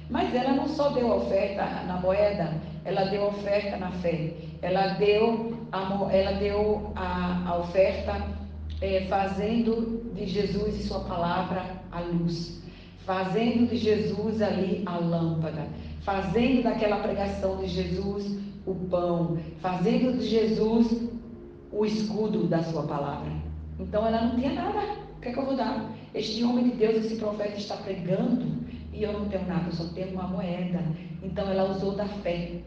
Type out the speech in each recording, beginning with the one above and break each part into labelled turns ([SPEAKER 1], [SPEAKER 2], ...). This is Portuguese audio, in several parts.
[SPEAKER 1] Mas ela não só deu a oferta na moeda, ela deu a oferta na fé. Ela deu a oferta fazendo de Jesus e sua palavra a luz. Fazendo de Jesus ali a lâmpada. Fazendo daquela pregação de Jesus o pão. Fazendo de Jesus o escudo da sua palavra. Então ela não tinha nada. O que é que eu vou dar? Este homem de Deus, esse profeta está pregando e eu não tenho nada, eu só tenho uma moeda. Então ela usou da fé.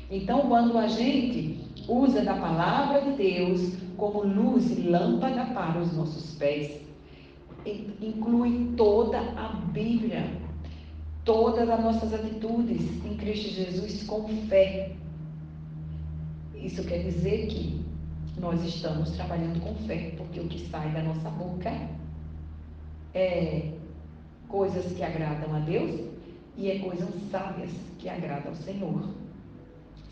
[SPEAKER 1] Então quando a gente usa da palavra de Deus como luz e lâmpada para os nossos pés, inclui toda a Bíblia, todas as nossas atitudes em Cristo Jesus com fé. Isso quer dizer que nós estamos trabalhando com fé, porque o que sai da nossa boca é coisas que agradam a Deus e é coisas sábias que agradam ao Senhor.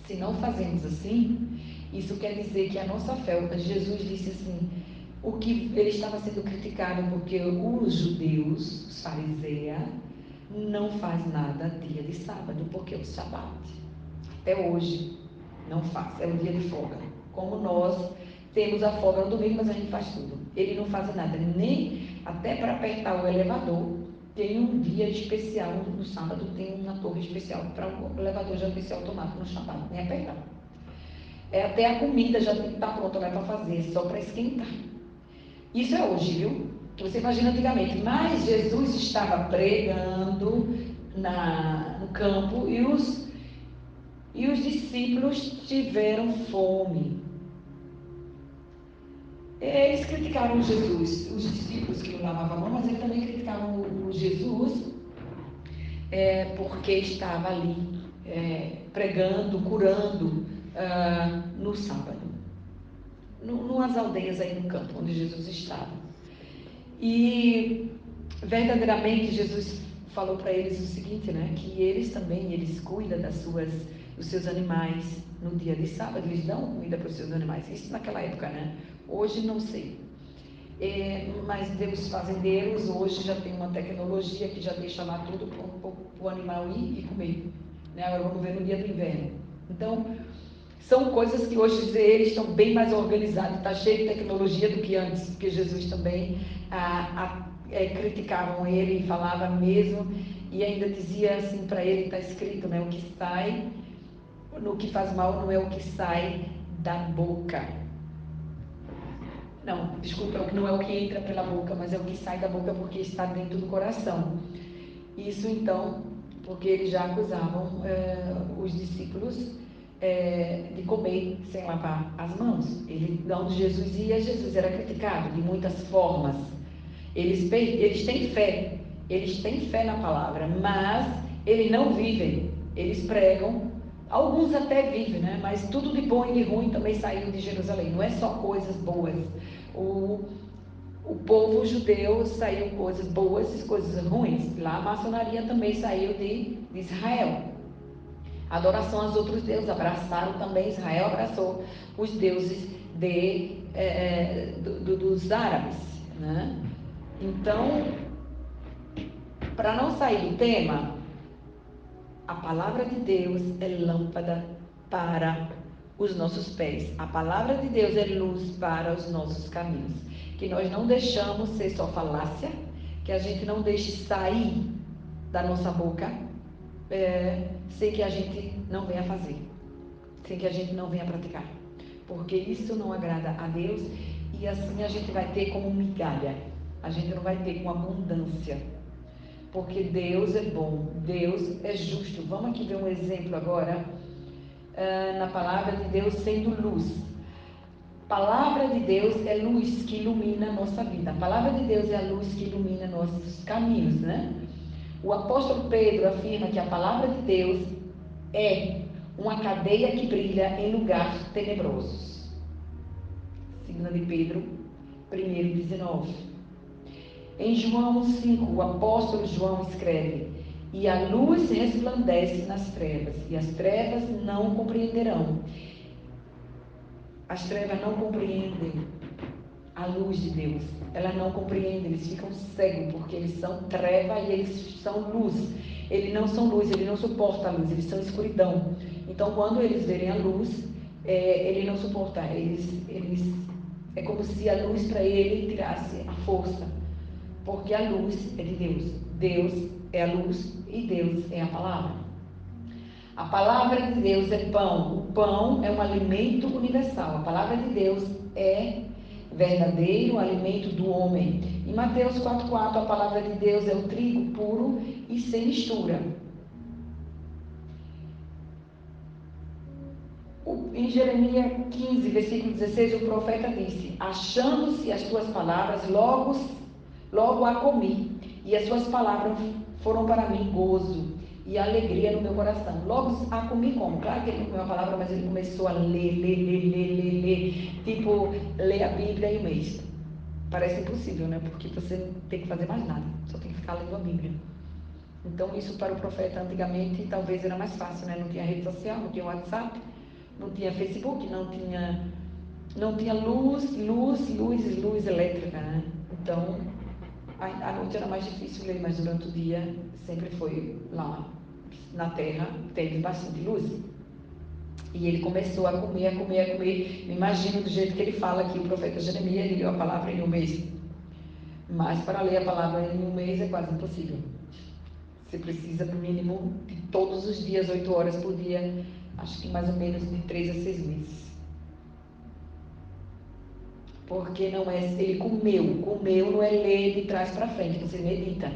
[SPEAKER 1] Se não fazemos assim, isso quer dizer que a nossa fé, Jesus disse assim, o que ele estava sendo criticado porque os judeus, os fariseus, não faz nada dia de sábado, porque é o sábado. Até hoje não faz, é o dia de folga. Como nós temos a folga no domingo, mas a gente faz tudo. Ele não faz nada, nem até para apertar o elevador. Tem um dia especial no sábado, tem uma torre especial para o elevador já descer automático no sábado, nem apertar. Até a comida já tem que estar pronta, não é para fazer, só para esquentar. Isso é hoje, viu? Que você imagina antigamente. Mas Jesus estava pregando no campo e os discípulos tiveram fome. Eles criticaram Jesus, os discípulos que não lavavam a mão, mas eles também criticaram o Jesus porque estava ali pregando, curando no sábado, numas aldeias aí no campo onde Jesus estava. E verdadeiramente Jesus falou para eles o seguinte, né, que eles cuidam dos seus animais no dia de sábado, eles dão comida para os seus animais, isso naquela época, né? Hoje não sei. Mas os fazendeiros hoje já tem uma tecnologia que já deixa lá tudo para o animal ir e comer, né? Agora vamos ver no dia do inverno. Então são coisas que hoje eles estão bem mais organizados, está cheio de tecnologia do que antes, porque Jesus também criticavam ele e falava mesmo, e ainda dizia assim para ele, está escrito, né, o que sai, no que faz mal não é o que sai da boca. Não, desculpa, não é o que entra pela boca, mas é o que sai da boca porque está dentro do coração. Isso então, porque eles já acusavam os discípulos de comer sem lavar as mãos. Onde Jesus ia, Jesus era criticado de muitas formas. Eles têm fé na palavra, mas eles não vivem, eles pregam, alguns até vivem, né? Mas tudo de bom e de ruim também saiu de Jerusalém, não é só coisas boas. O povo judeu saiu coisas boas e coisas ruins. Lá a maçonaria também saiu de Israel. Adoração aos outros deuses, abraçaram também, Israel abraçou os deuses dos árabes, né? Então, para não sair do tema, a palavra de Deus é lâmpada para os nossos pés. A palavra de Deus é luz para os nossos caminhos. Que nós não deixamos ser só falácia, que a gente não deixe sair da nossa boca sem que a gente não venha fazer, sem que a gente não venha praticar. Porque isso não agrada a Deus e assim a gente vai ter como migalha. A gente não vai ter com abundância. Porque Deus é bom, Deus é justo. Vamos aqui ver um exemplo agora na palavra de Deus sendo luz. A palavra de Deus é luz que ilumina a nossa vida. A palavra de Deus é a luz que ilumina nossos caminhos, né? O apóstolo Pedro afirma que a palavra de Deus é uma cadeia que brilha em lugares tenebrosos. 2 de Pedro 1:19. Em João 5, o apóstolo João escreve: e a luz resplandece nas trevas, e as trevas não compreenderão. As trevas não compreendem a luz de Deus. Elas não compreendem, eles ficam cegos, porque eles são treva e eles são luz. Eles não são luz, ele não suporta a luz, eles são escuridão. Então, quando eles verem a luz, ele não suporta. É como se a luz para ele tirasse a força, porque a luz é de Deus. Deus é a luz e Deus é a palavra. A palavra de Deus é pão. O pão é um alimento universal. A palavra de Deus é verdadeiro alimento do homem. Em Mateus 4,4, a palavra de Deus é o trigo puro e sem mistura. Em Jeremias 15, versículo 16, o profeta disse: achando-se as tuas palavras, logo a comi, e as suas palavras foram para mim gozo e alegria no meu coração. Logo a comi como? Claro que ele não comeu a palavra, mas ele começou a ler. Tipo, ler a Bíblia em um mês. Parece impossível, né? Porque você não tem que fazer mais nada, só tem que ficar lendo a Bíblia. Então isso para o profeta antigamente talvez era mais fácil, né? Não tinha rede social, não tinha WhatsApp, não tinha Facebook, não tinha luz elétrica, né? Então à noite era mais difícil ler, mas durante o dia sempre foi lá na terra, teve bastante luz. E ele começou a comer. Me imagino do jeito que ele fala aqui, o profeta Jeremias, ele leu a palavra em um mês. Mas para ler a palavra em um mês é quase impossível. Você precisa, no mínimo, de todos os dias, 8 horas por dia, acho que mais ou menos de 3 a 6 meses. Porque não é, ele comeu não é ler de trás para frente, você medita,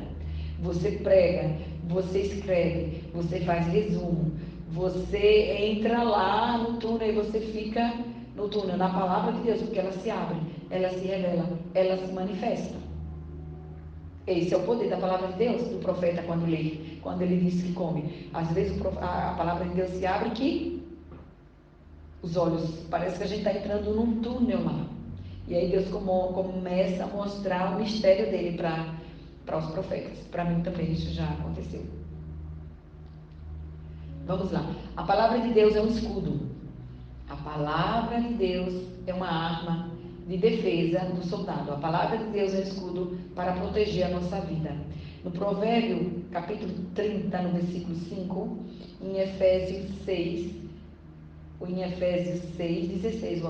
[SPEAKER 1] você prega, você escreve, você faz resumo, você entra lá no túnel e você fica no túnel, na palavra de Deus, porque ela se abre, ela se revela, ela se manifesta. Esse é o poder da palavra de Deus, do profeta quando lê, quando ele diz que come. Às vezes a palavra de Deus se abre que os olhos, parece que a gente está entrando num túnel lá. E aí Deus começa a mostrar o mistério dele para os profetas. Para mim também isso já aconteceu. Vamos lá. A palavra de Deus é um escudo. A palavra de Deus é uma arma de defesa do soldado. A palavra de Deus é um escudo para proteger a nossa vida. No Provérbio, capítulo 30, no versículo 5, em Efésios 6:16,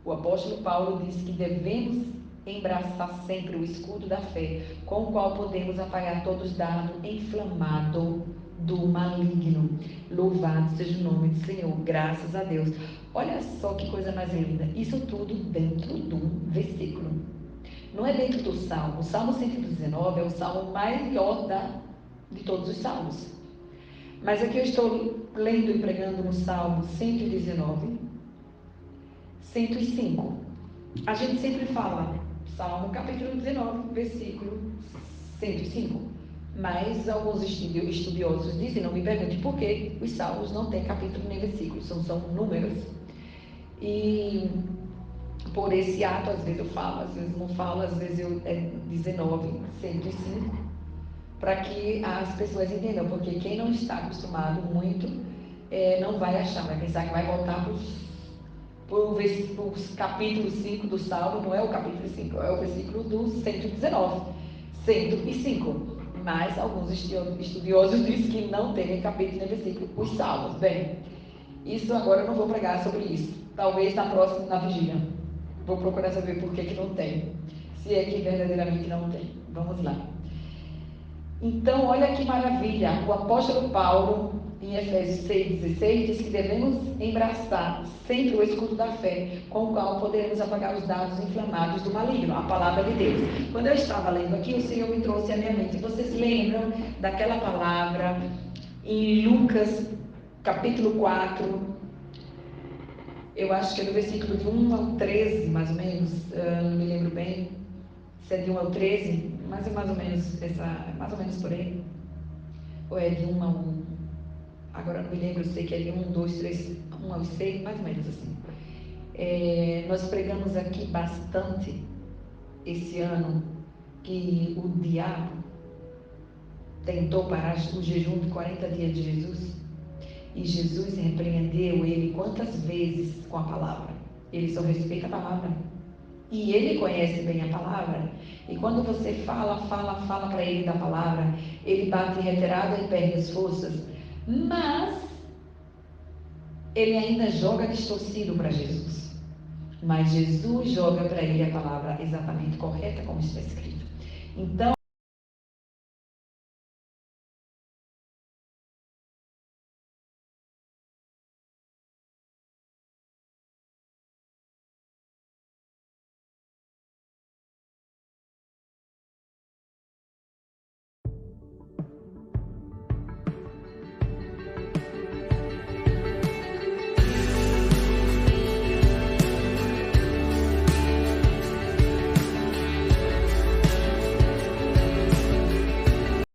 [SPEAKER 1] o apóstolo Paulo diz que devemos embraçar sempre o escudo da fé, com o qual podemos apagar todo dardo inflamado do maligno. Louvado seja o nome do Senhor, graças a Deus. Olha só que coisa mais linda, isso tudo dentro de um versículo. Não é dentro do Salmo. O Salmo 119 é o salmo maior de todos os salmos. Mas aqui eu estou lendo e pregando no Salmo 119, 105. A gente sempre fala Salmo capítulo 19, versículo 105. Mas alguns estudiosos dizem, não me pergunte por que os salmos não têm capítulo nem versículo, são números. E por esse ato, às vezes eu falo, às vezes não falo, às vezes é 19, 105, para que as pessoas entendam, porque quem não está acostumado muito não vai achar, vai pensar que vai voltar para o capítulo 5 do Salmo, não é o capítulo 5, é o versículo do 119, 105. Mas alguns estudiosos dizem que não tem capítulo nem versículo os Salmos. Bem, isso agora eu não vou pregar sobre isso. Talvez na próxima, na vigília. Vou procurar saber por que não tem. Se é que verdadeiramente não tem. Vamos lá. Então, olha que maravilha. O apóstolo Paulo, em Efésios 6:16, diz que devemos embraçar sempre o escudo da fé, com o qual poderemos apagar os dardos inflamados do maligno, a palavra de Deus. Quando eu estava lendo aqui, o Senhor me trouxe à minha mente. Vocês lembram daquela palavra em Lucas, capítulo 4, eu acho que é do versículo de 1 ao 13, mais ou menos, não me lembro bem se é de 1 ao 13, mas é mais ou menos por aí. Ou é de 1 a 1, agora não me lembro, eu sei que é de 1, 2, 3, 1 ao 6, mais ou menos assim. Nós pregamos aqui bastante esse ano que o diabo tentou parar o jejum de 40 dias de Jesus, e Jesus repreendeu ele quantas vezes com a palavra. Ele só respeita a palavra. E ele conhece bem a palavra. E quando você fala para ele da palavra, ele bate reiterado e perde as forças. Mas ele ainda joga distorcido para Jesus. Mas Jesus joga para ele a palavra exatamente correta, como está escrito. Então,